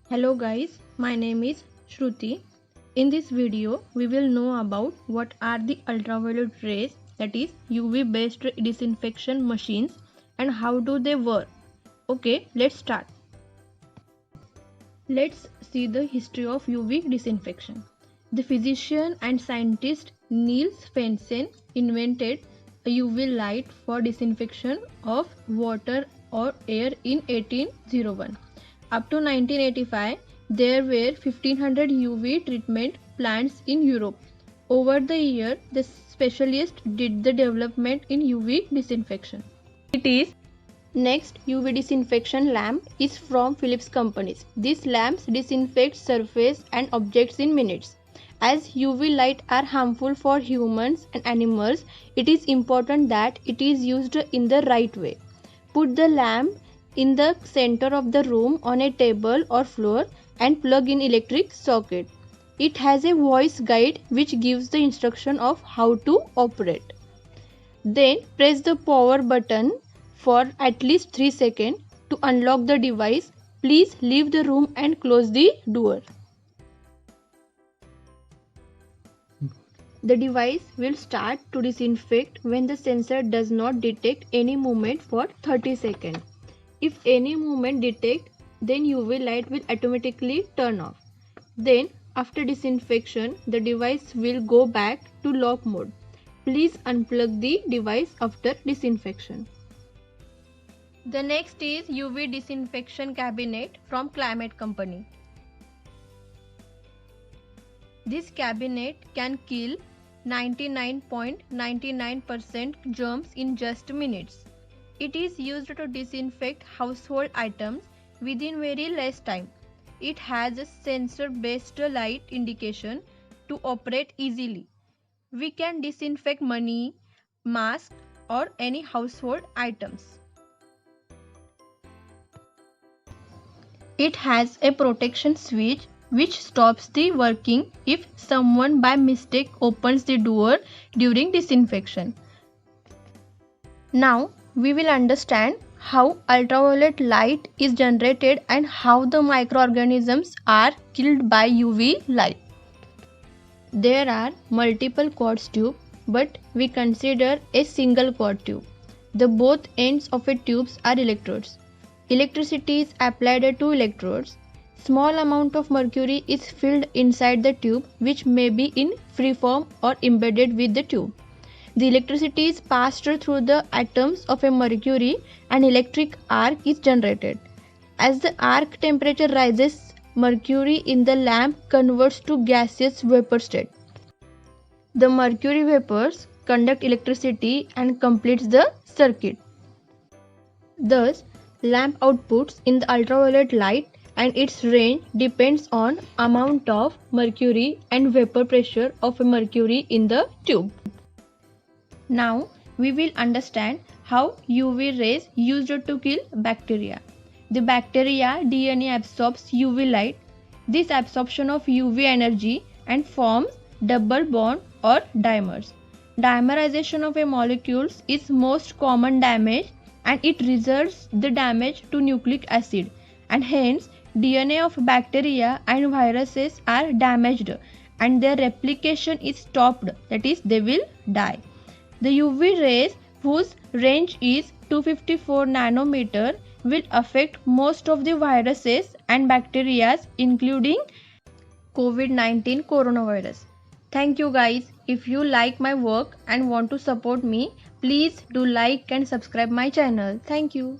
Hello guys, my name is Shruti. In this video, we will know about what are the ultraviolet rays, that is UV based disinfection machines, and how do they work. Okay, let's start. Let's see the history of UV disinfection. The physician and scientist Niels Fensen invented a UV light for disinfection of water or air in 1801. Up to 1985, there were 1500 UV treatment plants in Europe. Over the year, the specialist did the development in UV disinfection. It is Next, UV disinfection lamp is from Philips companies. These lamps disinfect surface and objects in minutes. As UV light are harmful for humans and animals, it is important that it is used in the right way. Put the lamp in the center of the room on a table or floor and plug in electric socket. It has a voice guide which gives the instruction of how to operate. Then press the power button for at least 3 seconds to unlock the device. Please leave the room and close the door. The device will start to disinfect when the sensor does not detect any movement for 30 seconds. If any movement detected, then UV light will automatically turn off. Then after disinfection, the device will go back to lock mode. Please unplug the device after disinfection. The next is UV disinfection cabinet from Climate Company. This cabinet can kill 99.99% germs in just minutes. It is used to disinfect household items within very less time. It has a sensor-based light indication to operate easily. We can disinfect money, masks, or any household items. It has a protection switch which stops the working if someone by mistake opens the door during disinfection. Now we will understand how ultraviolet light is generated and how the microorganisms are killed by UV light. There are multiple quartz tubes, but we consider a single quartz tube. The both ends of a tube are electrodes. Electricity is applied to electrodes. Small amount of mercury is filled inside the tube, which may be in free form or embedded with the tube. The electricity is passed through the atoms of a mercury and electric arc is generated. As the arc temperature rises, mercury in the lamp converts to gaseous vapor state. The mercury vapors conduct electricity and completes the circuit. Thus, lamp outputs in the ultraviolet light and its range depends on amount of mercury and vapor pressure of mercury in the tube. Now we will understand how UV rays used to kill bacteria. The bacteria DNA absorbs UV light. This absorption of UV energy and forms double bond or dimers. Dimerization of a molecule is most common damage and it results the damage to nucleic acid, and hence DNA of bacteria and viruses are damaged and their replication is stopped, that is they will die. The UV rays whose range is 254 nanometer will affect most of the viruses and bacteria including COVID-19 coronavirus. Thank you guys. If you like my work and want to support me, please do like and subscribe my channel. Thank you.